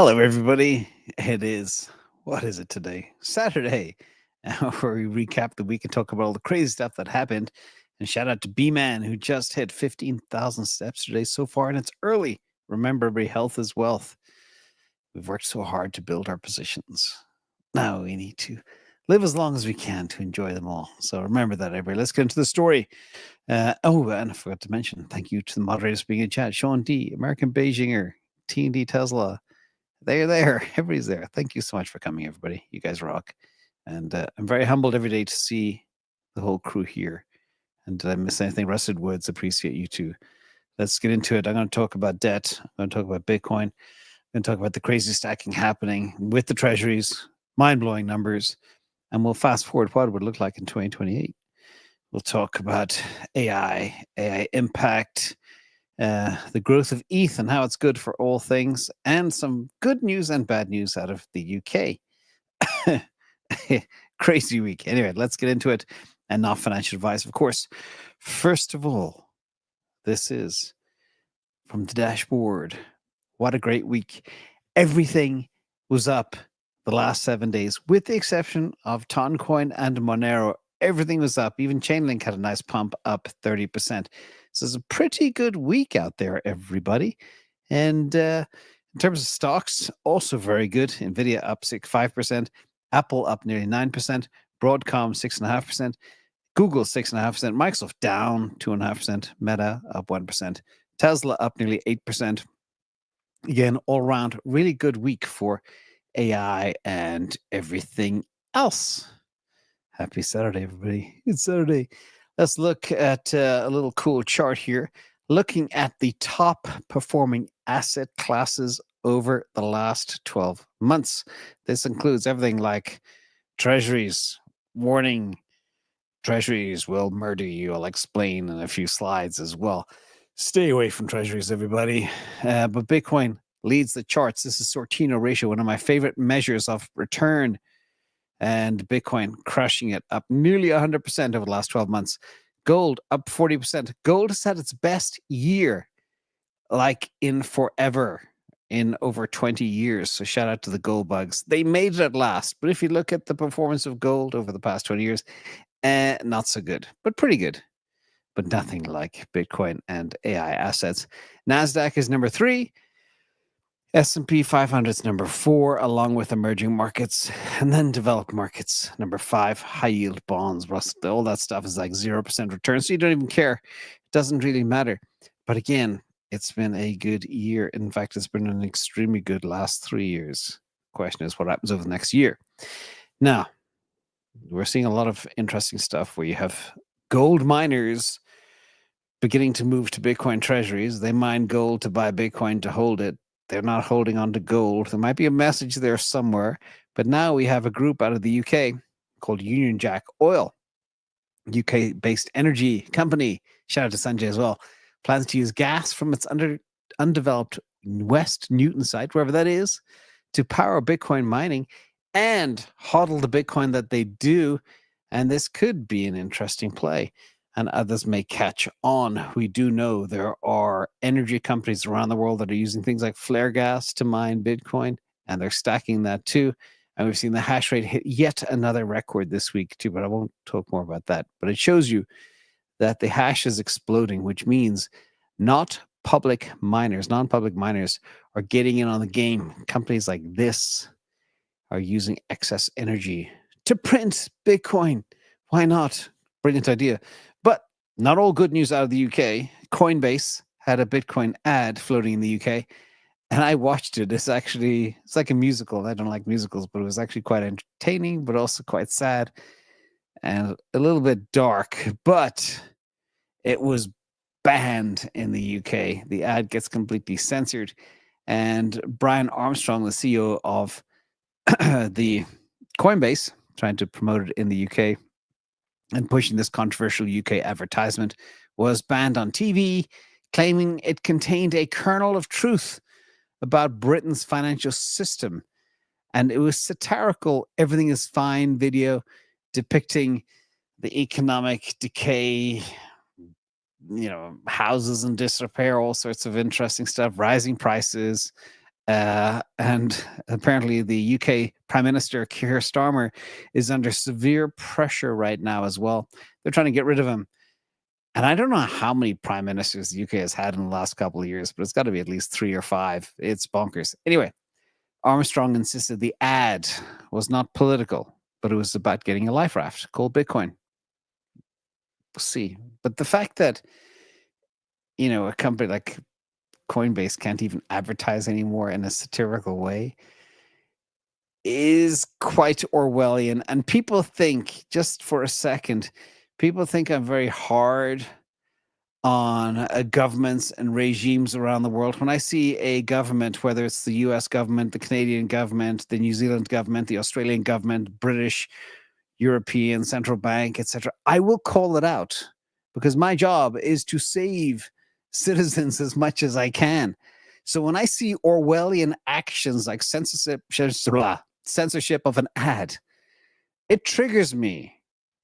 Hello, everybody. What is it today? Saturday, where we recap the week and talk about all the crazy stuff that happened. And shout out to B-Man, who just hit 15,000 steps today so far, and it's early. Remember, everybody, health is wealth. We've worked so hard to build our positions. Now we need to live as long as we can to enjoy them all. So remember that, everybody. Let's get into the story. And I forgot to mention, thank you to the moderators being in chat. Sean D, American Beijinger, T&D Tesla, they're there. Everybody's there. Thank you so much for coming, everybody. You guys rock. And I'm very humbled every day to see the whole crew here. And did I miss anything? Rusted Woods, appreciate you too. Let's get into it. I'm going to talk about debt. I'm going to talk about Bitcoin. I'm going to talk about the crazy stacking happening with the treasuries, mind-blowing numbers. And we'll fast forward what it would look like in 2028. We'll talk about AI impact, the growth of ETH and how it's good for all things, and some good news and bad news out of the UK. Crazy week. Anyway, let's get into it. And not financial advice, of course. First of all, this is from the dashboard. What a great week. Everything was up the last 7 days, with the exception of Toncoin and Monero. Everything was up. Even Chainlink had a nice pump, up 30%. So it's a pretty good week out there, everybody. And in terms of stocks, also very good. NVIDIA up 5%, Apple up nearly 9%, Broadcom 6.5%, Google 6.5%, Microsoft down 2.5%, Meta up 1%, Tesla up nearly 8%. Again, all around, really good week for AI and everything else. Happy Saturday, everybody. It's Saturday. Let's look at a little cool chart here, looking at the top performing asset classes over the last 12 months. This includes everything like treasuries, warning, treasuries will murder you. I'll explain in a few slides as well. Stay away from treasuries, everybody. But Bitcoin leads the charts. This is Sortino ratio, one of my favorite measures of return. And Bitcoin crushing it, up nearly 100% over the last 12 months. Gold up 40%. Gold has had its best year like in forever, in over 20 years. So shout out to the gold bugs. They made it at last. But if you look at the performance of gold over the past 20 years, not so good, but pretty good. But nothing like Bitcoin and AI assets. NASDAQ is number 3. S&P 500 is number 4, along with emerging markets, and then developed markets, number 5, high-yield bonds. All that stuff is like 0% return, so you don't even care. It doesn't really matter. But again, it's been a good year. In fact, it's been an extremely good last 3 years. Question is, what happens over the next year? Now, we're seeing a lot of interesting stuff where you have gold miners beginning to move to Bitcoin treasuries. They mine gold to buy Bitcoin to hold it. They're not holding on to gold. There might be a message there somewhere, but now we have a group out of the UK called Union Jack Oil, UK-based energy company. Shout out to Sanjay as well. Plans to use gas from its undeveloped West Newton site, wherever that is, to power Bitcoin mining and hodl the Bitcoin that they do. And this could be an interesting play, and others may catch on. We do know there are energy companies around the world that are using things like flare gas to mine Bitcoin, and they're stacking that too. And we've seen the hash rate hit yet another record this week too, but I won't talk more about that. But it shows you that the hash is exploding, which means non-public miners are getting in on the game. Companies like this are using excess energy to print Bitcoin. Why not? Brilliant idea. But not all good news out of the UK. Coinbase had a Bitcoin ad floating in the UK, and I watched it. It's like a musical. I don't like musicals, but it was actually quite entertaining, but also quite sad and a little bit dark. But it was banned in the UK. The ad gets completely censored. And Brian Armstrong, the CEO of the Coinbase, trying to promote it in the UK and pushing this controversial UK advertisement, was banned on TV, claiming it contained a kernel of truth about Britain's financial system. And it was satirical, everything is fine video depicting the economic decay, houses in disrepair, all sorts of interesting stuff, rising prices, And apparently the UK Prime Minister, Keir Starmer, is under severe pressure right now as well. They're trying to get rid of him. And I don't know how many prime ministers the UK has had in the last couple of years, but it's got to be at least 3 or 5. It's bonkers. Anyway, Armstrong insisted the ad was not political, but it was about getting a life raft called Bitcoin. We'll see. But the fact that, a company like Coinbase can't even advertise anymore in a satirical way is quite Orwellian. And people think, just for a second, people think I'm very hard on governments and regimes around the world. When I see a government, whether it's the US government, the Canadian government, the New Zealand government, the Australian government, British, European Central Bank, etc., I will call it out because my job is to save citizens as much as I can. So when I see Orwellian actions like censorship of an ad, it triggers me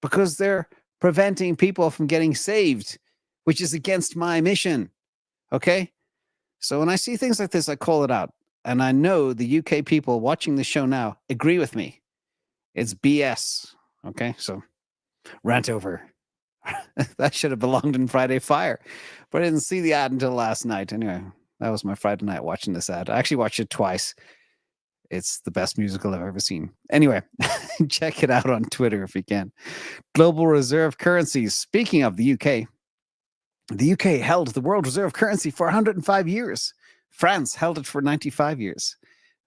because they're preventing people from getting saved, which is against my mission. Okay? So when I see things like this, I call it out. And I know the UK people watching the show now agree with me. It's BS. Okay? So rant over. That should have belonged in Friday Fire. But I didn't see the ad until last night. Anyway, that was my Friday night watching this ad. I actually watched it twice. It's the best musical I've ever seen. Anyway, check it out on Twitter if you can. Global reserve currencies. Speaking of the UK held the world reserve currency for 105 years. France held it for 95 years.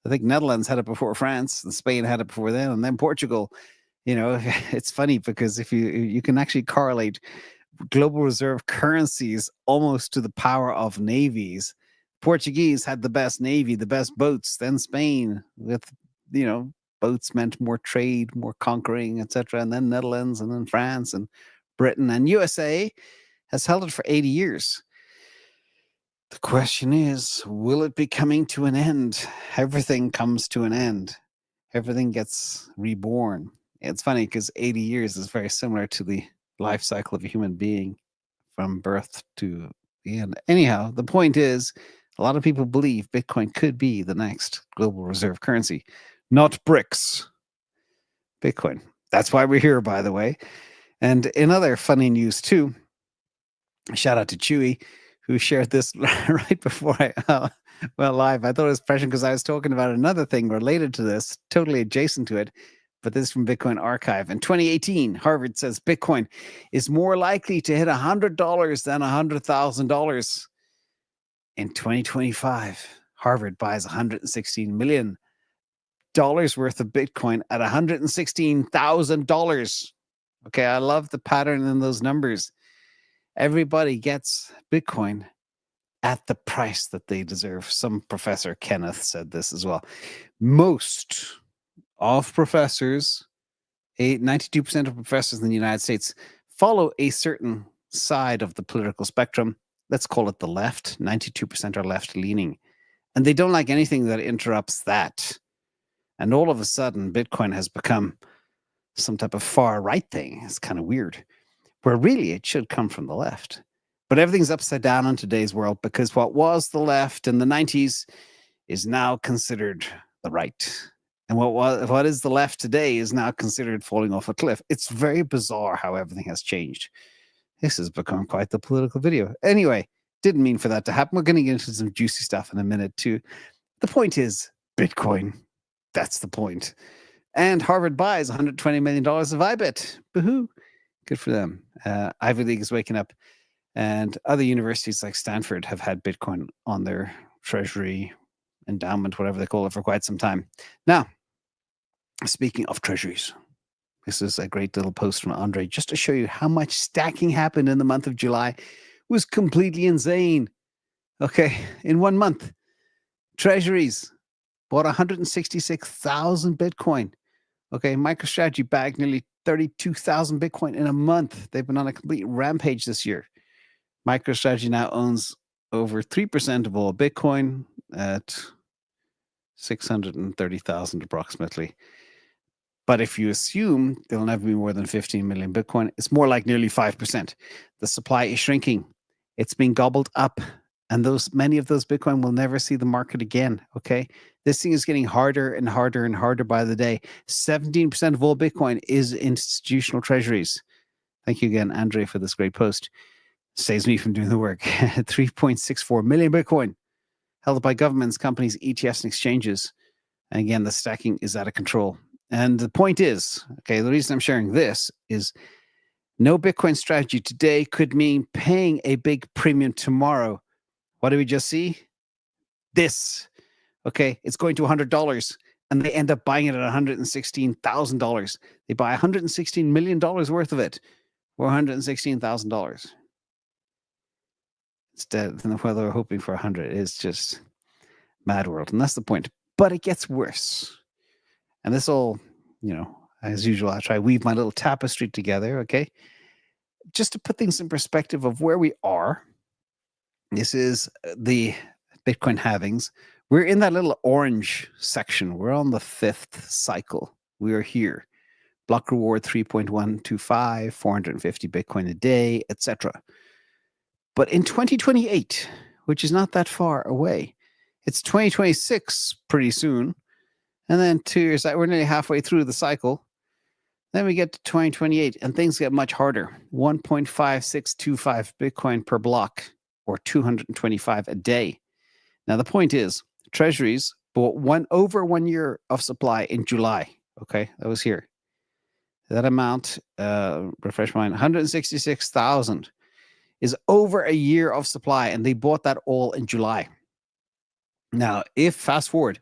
I think Netherlands had it before France, and Spain had it before then, and then Portugal. It's funny because if you can actually correlate global reserve currencies almost to the power of navies. Portuguese had the best navy, the best boats, then Spain with, boats meant more trade, more conquering, etc. And then Netherlands, and then France and Britain, and USA has held it for 80 years. The question is, will it be coming to an end? Everything comes to an end. Everything gets reborn. It's funny because 80 years is very similar to the life cycle of a human being from birth to the end. Anyhow, the point is, a lot of people believe Bitcoin could be the next global reserve currency, not BRICS. Bitcoin. That's why we're here, by the way. And in other funny news too, shout out to Chewy, who shared this right before I went live. I thought it was prescient because I was talking about another thing related to this, totally adjacent to it. But this is from Bitcoin Archive. In 2018, Harvard says Bitcoin is more likely to hit $100 than $100,000. In 2025, Harvard buys $116 million worth of Bitcoin at $116,000. Okay, I love the pattern in those numbers. Everybody gets Bitcoin at the price that they deserve. Some professor, Kenneth, said this as well. Most of professors, 92% of professors in the United States follow a certain side of the political spectrum. Let's call it the left. 92% are left-leaning. And they don't like anything that interrupts that. And all of a sudden, Bitcoin has become some type of far-right thing. It's kind of weird. Where really it should come from the left. But everything's upside down in today's world because what was the left in the 90s is now considered the right. And what is the left today is now considered falling off a cliff. It's very bizarre how everything has changed. This has become quite the political video. Anyway, didn't mean for that to happen. We're going to get into some juicy stuff in a minute too. The point is Bitcoin. That's the point. And Harvard buys $120 million of IBIT. Boo-hoo. Good for them. Ivy League is waking up. And other universities like Stanford have had Bitcoin on their treasury endowment, whatever they call it, for quite some time. Now, speaking of treasuries, this is a great little post from Andre just to show you how much stacking happened in the month of July. It was completely insane. Okay, in 1 month, treasuries bought 166,000 Bitcoin. Okay, MicroStrategy bagged nearly 32,000 Bitcoin in a month. They've been on a complete rampage this year. MicroStrategy now owns over 3% of all Bitcoin at 630,000 approximately. But if you assume there'll never be more than 15 million Bitcoin, it's more like nearly 5%. The supply is shrinking. It's being gobbled up And many of those Bitcoin will never see the market again. Okay. This thing is getting harder and harder and harder by the day. 17% of all Bitcoin is institutional treasuries. Thank you again, Andre, for this great post. Saves me from doing the work. 3.64 million Bitcoin held by governments, companies, ETFs, and exchanges. And again, the stacking is out of control. And the point is, okay, the reason I'm sharing this is no Bitcoin strategy today could mean paying a big premium tomorrow. What do we just see? This. Okay, it's going to $100, and they end up buying it at $116,000. They buy $116 million worth of it for $116,000. Instead than whether we're hoping for 100. It's just mad world, and that's the point. But it gets worse. And this all, as usual, I try to weave my little tapestry together, okay? Just to put things in perspective of where we are. This is the Bitcoin halvings. We're in that little orange section. We're on the 5th cycle. We are here. Block reward 3.125, 450 Bitcoin a day, etc. But in 2028, which is not that far away, it's 2026 pretty soon. And then 2 years, we're nearly halfway through the cycle. Then we get to 2028 and things get much harder. 1.5625 Bitcoin per block, or 225 a day. Now, the point is, Treasuries bought over 1 year of supply in July. Okay, that was here. That amount, refresh my mind, 166,000 is over a year of supply, and they bought that all in July. Now, fast forward,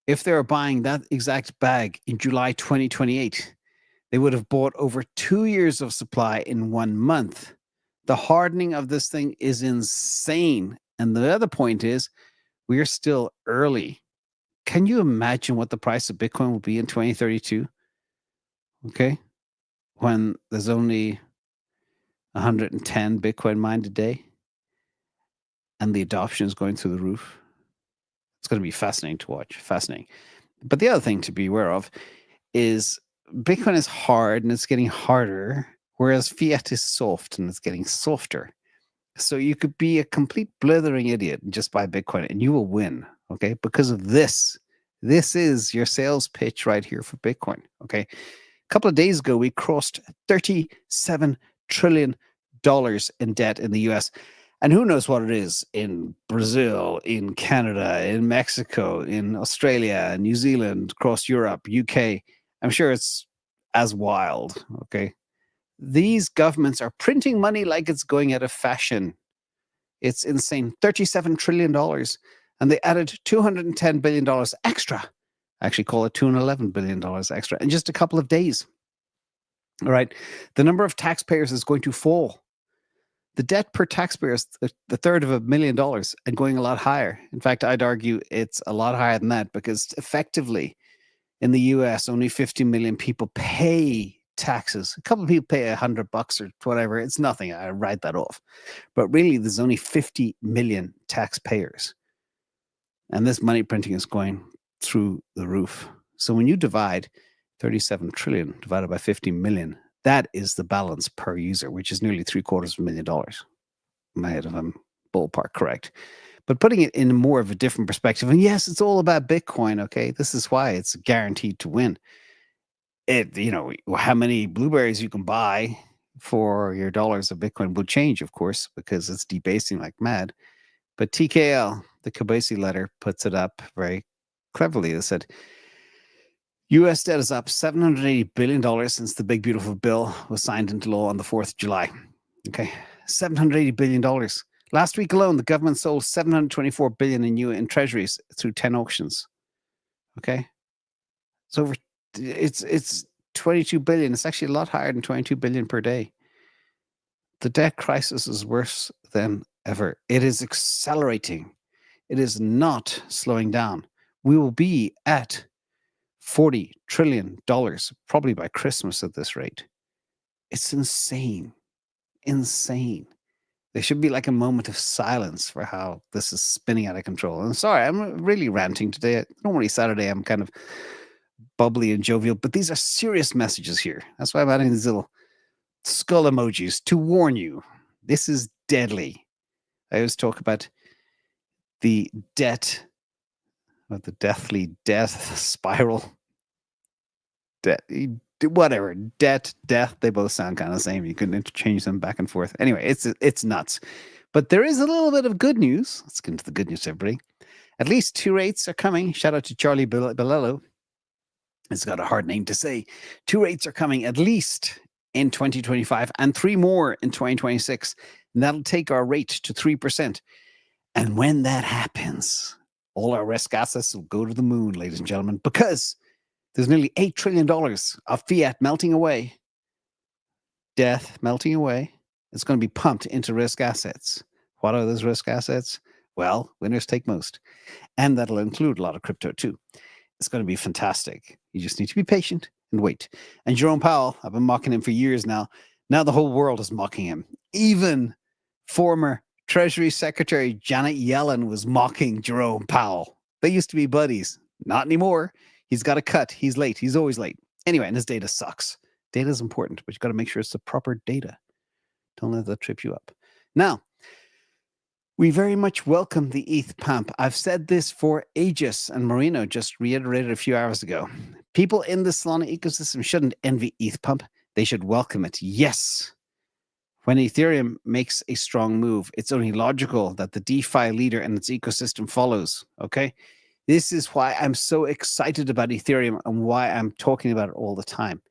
if they were buying that exact bag in July 2028, they would have bought over 2 years of supply in 1 month. The hardening of this thing is insane. And the other point is, we are still early. Can you imagine what the price of Bitcoin will be in 2032? Okay. When there's only 110 Bitcoin mined a day and the adoption is going through the roof. It's going to be fascinating to watch. Fascinating. But the other thing to be aware of is Bitcoin is hard and it's getting harder, whereas fiat is soft and it's getting softer. So you could be a complete blithering idiot and just buy Bitcoin and you will win, okay? Because of this. This is your sales pitch right here for Bitcoin, okay? A couple of days ago, we crossed $37 trillion in debt in the US. And who knows what it is in Brazil, in Canada, in Mexico, in Australia, New Zealand, across Europe, UK. I'm sure it's as wild, okay? These governments are printing money like it's going out of fashion. It's insane. $37 trillion. And they added $210 billion extra. I actually call it $211 billion extra in just a couple of days. All right. The number of taxpayers is going to fall. The debt per taxpayer is the third of $1 million and going a lot higher. In fact, I'd argue it's a lot higher than that because effectively in the US, only 50 million people pay taxes. A couple of people pay $100 or whatever. It's nothing. I write that off. But really, there's only 50 million taxpayers. And this money printing is going through the roof. So when you divide 37 trillion divided by 50 million, that is the balance per user, which is nearly $750,000. In my head, if I'm ballpark correct. But putting it in more of a different perspective, and yes, it's all about Bitcoin, okay? This is why it's guaranteed to win. How many blueberries you can buy for your dollars of Bitcoin will change, of course, because it's debasing like mad. But TKL, the Coinbase letter, puts it up very cleverly. They said, U.S. debt is up $780 billion since the big beautiful bill was signed into law on the 4th of July. Okay, $780 billion. Last week alone, the government sold $724 billion in treasuries through 10 auctions. Okay, it's 22 billion. It's actually a lot higher than 22 billion per day. The debt crisis is worse than ever. It is accelerating. It is not slowing down. We will be at $40 trillion probably by Christmas at this rate. It's insane. Insane. There should be like a moment of silence for how this is spinning out of control. And sorry, I'm really ranting today. Normally Saturday I'm kind of bubbly and jovial, but these are serious messages here. That's why I'm adding these little skull emojis to warn you. This is deadly. I always talk about the debt, or the deathly death spiral, whatever, death, they both sound kind of the same. You can interchange them back and forth. Anyway, it's nuts. But there is a little bit of good news. Let's get into the good news, everybody. At least 2 rates are coming. Shout out to Charlie Bilello. It's got a hard name to say. 2 rates are coming at least in 2025 and 3 more in 2026. And that'll take our rate to 3%. And when that happens, all our risk assets will go to the moon, ladies and gentlemen, because there's nearly $8 trillion of fiat melting away, death melting away. It's going to be pumped into risk assets. What are those risk assets? Well, winners take most. And that'll include a lot of crypto too. It's going to be fantastic. You just need to be patient and wait. And Jerome Powell, I've been mocking him for years now. Now the whole world is mocking him. Even former Treasury Secretary Janet Yellen was mocking Jerome Powell. They used to be buddies. Not anymore. He's got a cut. He's late. He's always late. Anyway, and his data sucks. Data is important, but you've got to make sure it's the proper data. Don't let that trip you up. Now, we very much welcome the ETH pump. I've said this for ages, and Marino just reiterated a few hours ago. People in the Solana ecosystem shouldn't envy ETH pump. They should welcome it. Yes. When Ethereum makes a strong move, it's only logical that the DeFi leader and its ecosystem follows. Okay? This is why I'm so excited about Ethereum and why I'm talking about it all the time.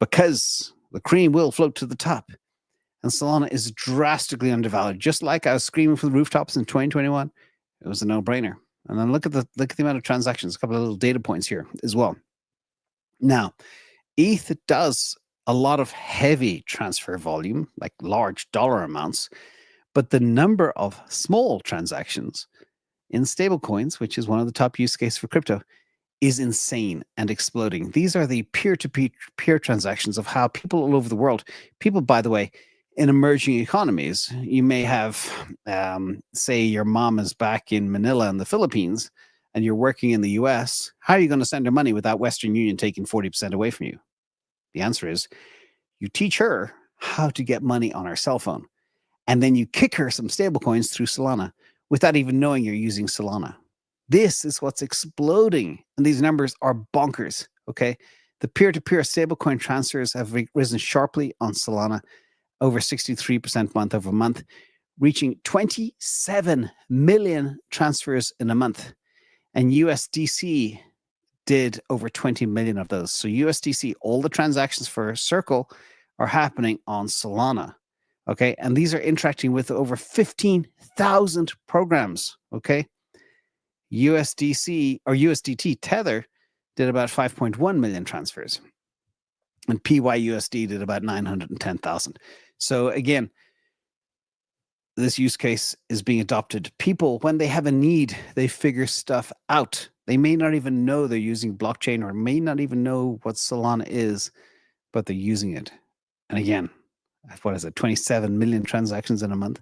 Because the cream will float to the top. And Solana is drastically undervalued. Just like I was screaming from the rooftops in 2021, it was a no-brainer. And then look at the amount of transactions. A couple of little data points here as well. Now, ETH does a lot of heavy transfer volume, like large dollar amounts, but the number of small transactions in stablecoins, which is one of the top use cases for crypto, is insane and exploding. These are the peer-to-peer transactions of how people all over the world, people, by the way, in emerging economies, you may have, say, your mom is back in Manila in the Philippines and you're working in the US. How are you going to send her money without Western Union taking 40% away from you? The answer is you teach her how to get money on her cell phone, and then you kick her some stablecoins through Solana without even knowing you're using Solana. This is what's exploding, and these numbers are bonkers, okay? The peer-to-peer stablecoin transfers have risen sharply on Solana, over 63% month over month, reaching 27 million transfers in a month. And USDC did over 20 million of those. So USDC, all the transactions for Circle are happening on Solana, okay? And these are interacting with over 15,000 programs, okay? USDC or USDT Tether did about 5.1 million transfers. And PYUSD did about 910,000. So again, this use case is being adopted. People, when they have a need, they figure stuff out. They may not even know they're using blockchain or may not even know what Solana is, but they're using it. And again, what is it, 27 million transactions in a month?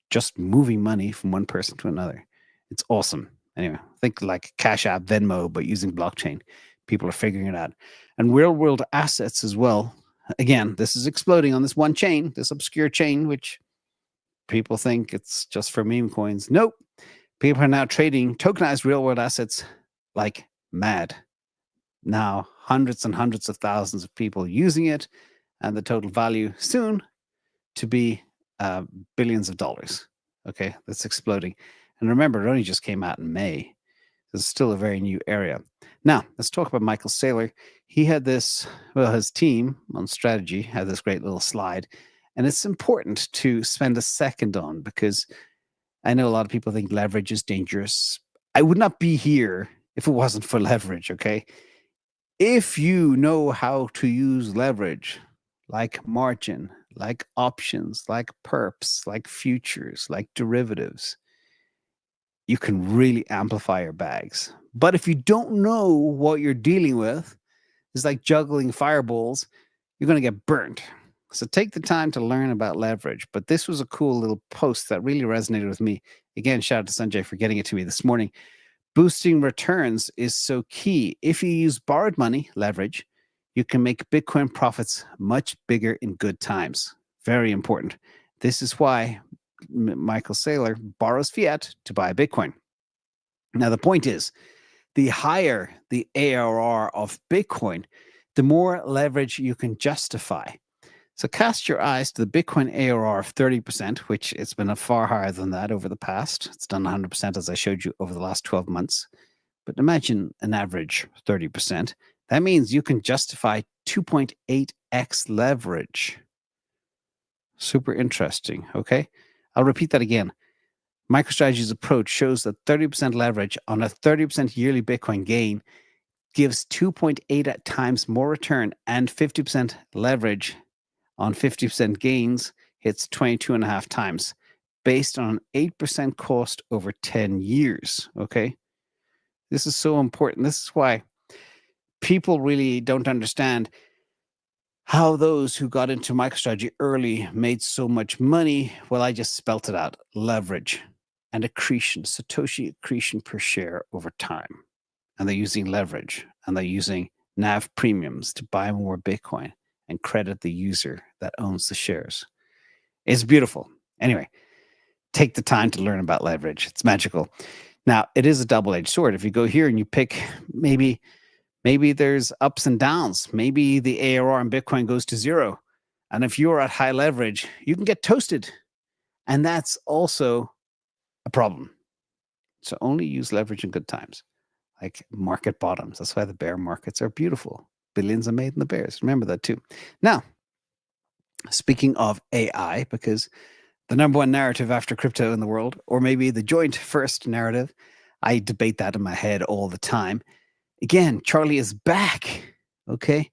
Just moving money from one person to another. It's awesome. Anyway, think like Cash App, Venmo, but using blockchain. People are figuring it out. And real-world assets as well. Again, this is exploding on this one chain, this obscure chain, which people think it's just for meme coins. Nope. People are now trading tokenized real-world assets like mad. Now, hundreds and hundreds of thousands of people using it, and the total value soon to be billions of dollars. Okay, that's exploding. And remember, it only just came out in May. It's still a very new area. Now, let's talk about Michael Saylor. He had this, well, his team on strategy had this great little slide. And it's important to spend a second on because I know a lot of people think leverage is dangerous. I would not be here if it wasn't for leverage, okay? If you know how to use leverage, like margin, like options, like perps, like futures, like derivatives, you can really amplify your bags. But if you don't know what you're dealing with, it's like juggling fireballs, you're going to get burnt. So take the time to learn about leverage. But this was a cool little post that really resonated with me. Again, shout out to Sanjay for getting it to me this morning. Boosting returns is so key. If you use borrowed money, leverage, you can make Bitcoin profits much bigger in good times. Very important. This is why Michael Saylor, borrows fiat to buy Bitcoin. Now, the point is, the higher the ARR of Bitcoin, the more leverage you can justify. So cast your eyes to the Bitcoin ARR of 30%, which it's been a far higher than that over the past. It's done 100%, as I showed you, over the last 12 months. But imagine an average 30%. That means you can justify 2.8x leverage. Super interesting, okay? I'll repeat that again. MicroStrategy's approach shows that 30% leverage on a 30% yearly Bitcoin gain gives 2.8 times more return, and 50% leverage on 50% gains hits 22.5 times based on an 8% cost over 10 years, okay? This is so important. This is why people really don't understand how those who got into MicroStrategy early made so much money. Well, I just spelt it out. Leverage and accretion, Satoshi accretion per share over time. And they're using leverage, and they're using NAV premiums to buy more Bitcoin and credit the user that owns the shares. It's beautiful. Anyway, take the time to learn about leverage. It's magical. Now, it is a double-edged sword. If you go here and you pick, maybe there's ups and downs. Maybe the ARR in Bitcoin goes to zero. And if you're at high leverage, you can get toasted. And that's also a problem. So only use leverage in good times, like market bottoms. That's why the bear markets are beautiful. Billions are made in the bears. Remember that too. Now, speaking of AI, because the number one narrative after crypto in the world, or maybe the joint first narrative, I debate that in my head all the time. Again, Charlie is back. Okay.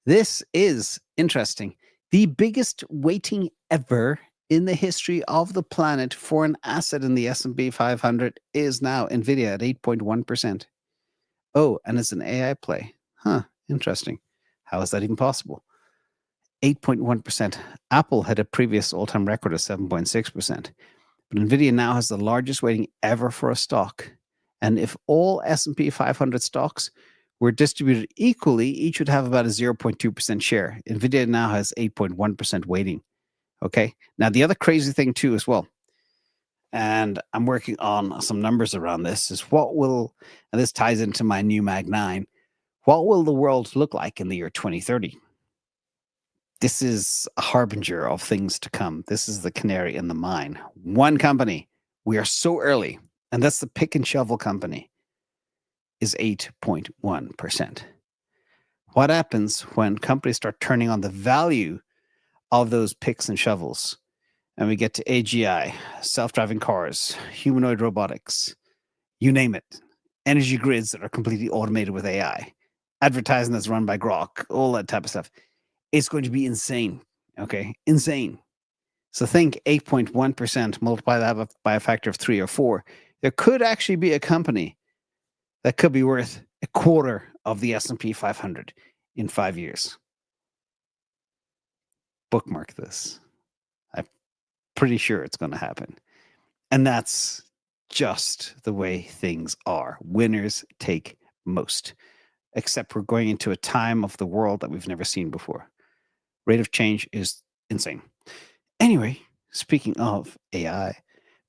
This is interesting. The biggest weighting ever in the history of the planet for an asset in the S&P 500 is now NVIDIA at 8.1%. Oh, and it's an AI play. Huh, interesting. How is that even possible? 8.1%. Apple had a previous all-time record of 7.6%. But NVIDIA now has the largest weighting ever for a stock. And if all S&P 500 stocks were distributed equally, each would have about a 0.2% share. NVIDIA now has 8.1% weighting. Okay. Now, the other crazy thing too as well, and I'm working on some numbers around this, is what will, and this ties into my new Mag 9, what will the world look like in the year 2030? This is a harbinger of things to come. This is the canary in the mine. One company, we are so early, and that's the pick and shovel company, is 8.1%. What happens when companies start turning on the value of those picks and shovels, and we get to AGI, self-driving cars, humanoid robotics, you name it, energy grids that are completely automated with AI, advertising that's run by Grok, all that type of stuff? It's going to be insane. Okay, insane. So think 8.1%, multiply that by a factor of 3 or 4. There could actually be a company that could be worth a quarter of the S&P 500 in 5 years. Bookmark this. I'm pretty sure it's going to happen. And that's just the way things are. Winners take most. Except we're going into a time of the world that we've never seen before. Rate of change is insane. Anyway, speaking of AI,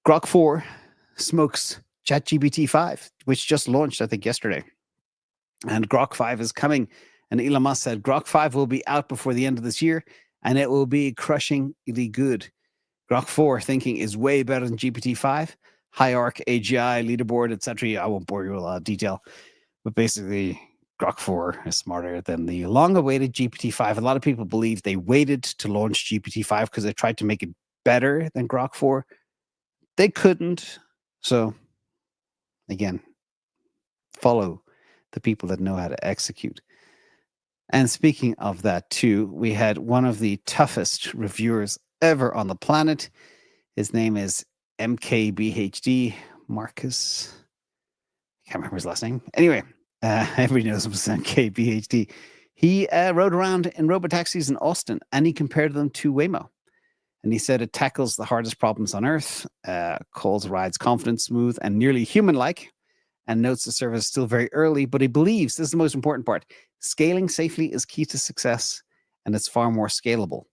Grok 4 smokes ChatGPT 5, which just launched, I think, yesterday. And Grok 5 is coming. And Elon Musk said Grok 5 will be out before the end of this year, and it will be crushingly good. Grok 4 thinking is way better than GPT-5. Hierarch, AGI, leaderboard, etc. I won't bore you with a lot of detail. But basically, Grok 4 is smarter than the long-awaited GPT-5. A lot of people believe they waited to launch GPT-5 because they tried to make it better than Grok 4. They couldn't. So, again, follow the people that know how to execute. And speaking of that too, we had one of the toughest reviewers ever on the planet. His name is MKBHD, Marcus. I can't remember his last name. Anyway, everybody knows him as MKBHD. He rode around in Robotaxis in Austin, and he compared them to Waymo. And he said it tackles the hardest problems on Earth, calls rides confident, smooth, and nearly human-like, and notes the service is still very early, but he believes, this is the most important part, scaling safely is key to success, and it's far more scalable.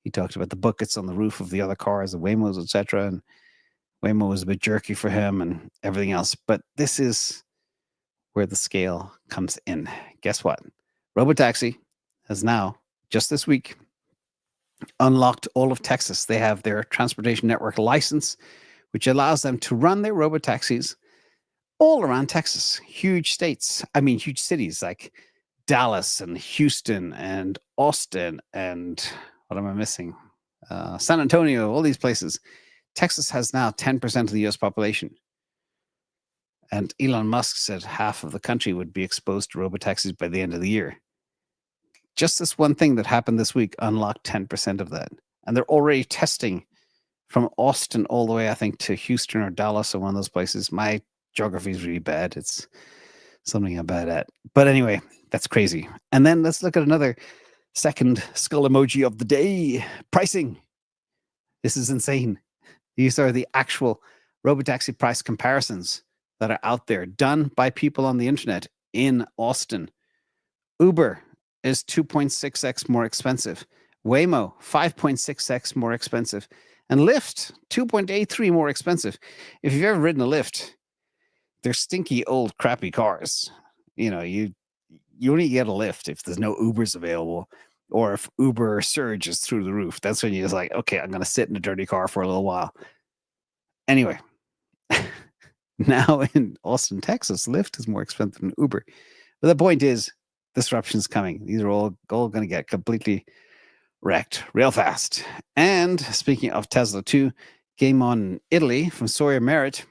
He talked about the buckets on the roof of the other cars, the Waymos, etc. And Waymo was a bit jerky for him and everything else. But this is where the scale comes in. Guess what? Robotaxi has now, just this week, unlocked all of Texas. They have their transportation network license, which allows them to run their robotaxis all around Texas. Huge states, huge cities like Dallas and Houston and Austin and what am I missing? San Antonio, all these places. Texas has now 10% of the US population. And Elon Musk said half of the country would be exposed to robotaxis by the end of the year. Just this one thing that happened this week unlocked 10% of that. And they're already testing from Austin all the way, I think, to Houston or Dallas or one of those places. My geography is really bad. It's something I'm bad at. But anyway, that's crazy. And then let's look at another second skull emoji of the day. Pricing. This is insane. These are the actual robotaxi price comparisons that are out there, done by people on the internet in Austin. Uber is 2.6x more expensive. Waymo, 5.6x more expensive. And Lyft, 2.83 more expensive. If you've ever ridden a Lyft, they're stinky, old, crappy cars. You only get a Lyft if there's no Ubers available, or if Uber surge is through the roof. That's when you're just like, okay, I'm going to sit in a dirty car for a little while. Anyway, now in Austin, Texas, Lyft is more expensive than Uber. But the point is, disruption's coming. These are all going to get completely wrecked real fast. And speaking of Tesla 2, game on in Italy from Sawyer Merritt.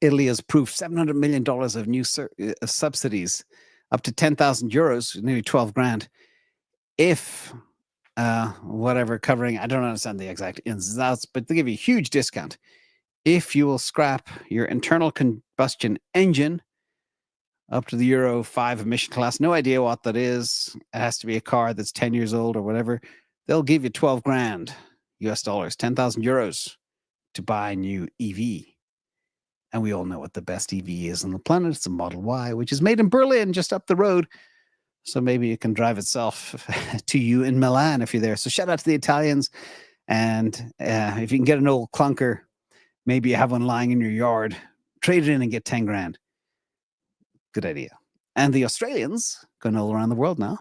Italy has approved $700 million of new subsidies, up to 10,000 euros, nearly 12 grand. If whatever covering, I don't understand the exact ins and outs, but they give you a huge discount if you will scrap your internal combustion engine up to the Euro 5 emission class. No idea what that is. It has to be a car that's 10 years old or whatever. They'll give you 12 grand US dollars, 10,000 euros to buy a new EV. And we all know what the best EV is on the planet. It's a Model Y, which is made in Berlin, just up the road. So maybe it can drive itself to you in Milan if you're there. So shout out to the Italians. And if you can get an old clunker, maybe you have one lying in your yard, trade it in and get 10 grand. Good idea. And the Australians, going all around the world now,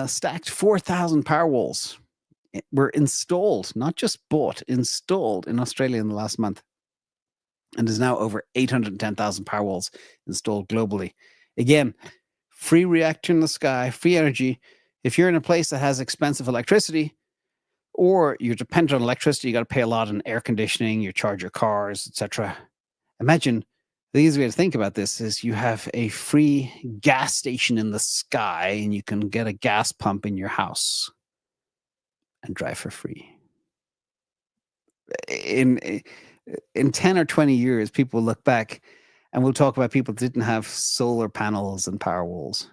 stacked 4,000 Powerwalls. Were installed, not just bought, installed in Australia in the last month. And there's now over 810,000 Powerwalls installed globally. Again, free reactor in the sky, free energy. If you're in a place that has expensive electricity, or you're dependent on electricity, you got to pay a lot on air conditioning, you charge your cars, etc. Imagine the easy way to think about this is you have a free gas station in the sky and you can get a gas pump in your house and drive for free. In 10 or 20 years, people will look back and we'll talk about people that didn't have solar panels and Powerwalls.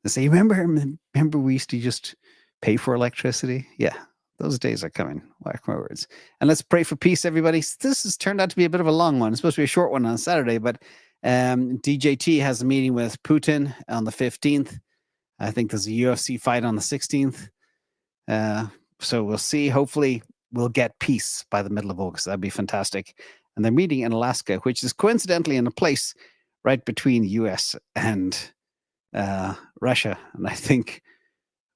They say, remember we used to just pay for electricity? Yeah, those days are coming. Mark my words. And let's pray for peace, everybody. This has turned out to be a bit of a long one. It's supposed to be a short one on Saturday, but DJT has a meeting with Putin on the 15th. I think there's a UFC fight on the 16th. So we'll see. Hopefully we'll get peace by the middle of August. That'd be fantastic. And they're meeting in Alaska, which is coincidentally in a place right between the US and Russia. And I think,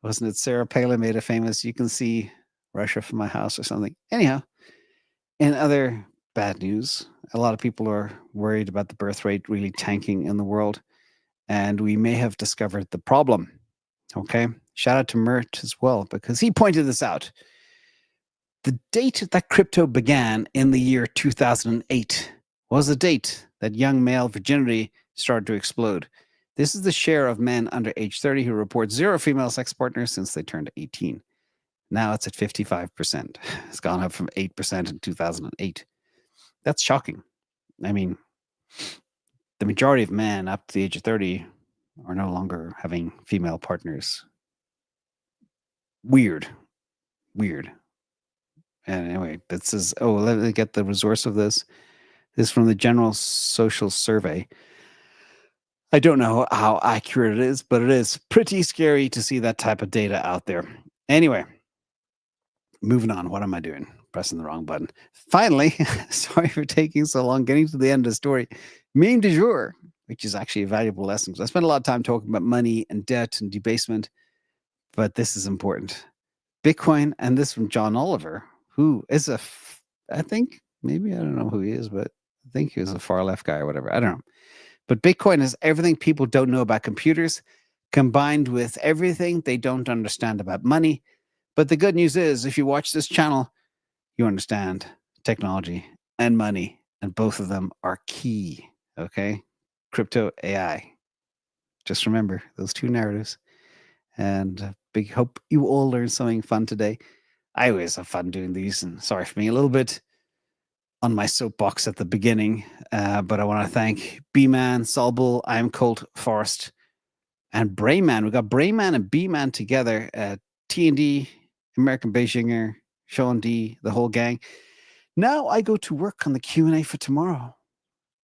wasn't it Sarah Palin made it famous? You can see Russia from my house or something. Anyhow, in other bad news, a lot of people are worried about the birth rate really tanking in the world. And we may have discovered the problem. Okay. Shout out to Mert as well, because he pointed this out. The date that crypto began in the year 2008 was the date that young male virginity started to explode. This is the share of men under age 30 who report zero female sex partners since they turned 18. Now it's at 55%. It's gone up from 8% in 2008. That's shocking. I mean, the majority of men up to the age of 30 are no longer having female partners. Weird. And anyway, that says, let me get the resource of this. This is from the General Social Survey. I don't know how accurate it is, but it is pretty scary to see that type of data out there. Anyway, moving on. What am I doing? Pressing the wrong button. Finally, sorry for taking so long getting to the end of the story. Meme du jour, which is actually a valuable lesson. I spent a lot of time talking about money and debt and debasement, but this is important. Bitcoin, and this from John Oliver, who is I think, maybe, I don't know who he is, but I think he was a far left guy or whatever. I don't know. But Bitcoin is everything people don't know about computers, combined with everything they don't understand about money. But the good news is, if you watch this channel, you understand technology and money, and both of them are key. Okay? Crypto, AI. Just remember those two narratives. And big hope you all learned something fun today. I always have fun doing these, and sorry for being a little bit on my soapbox at the beginning, but I want to thank B-Man, Solbull, I'm Colt, Forrest, and Brayman. We got Brayman and B-Man together at T&D, American Beijinger, Sean D, the whole gang. Now I go to work on the Q&A for tomorrow.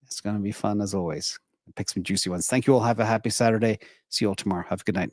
It's going to be fun as always. Pick some juicy ones. Thank you all. Have a happy Saturday. See you all tomorrow. Have a good night.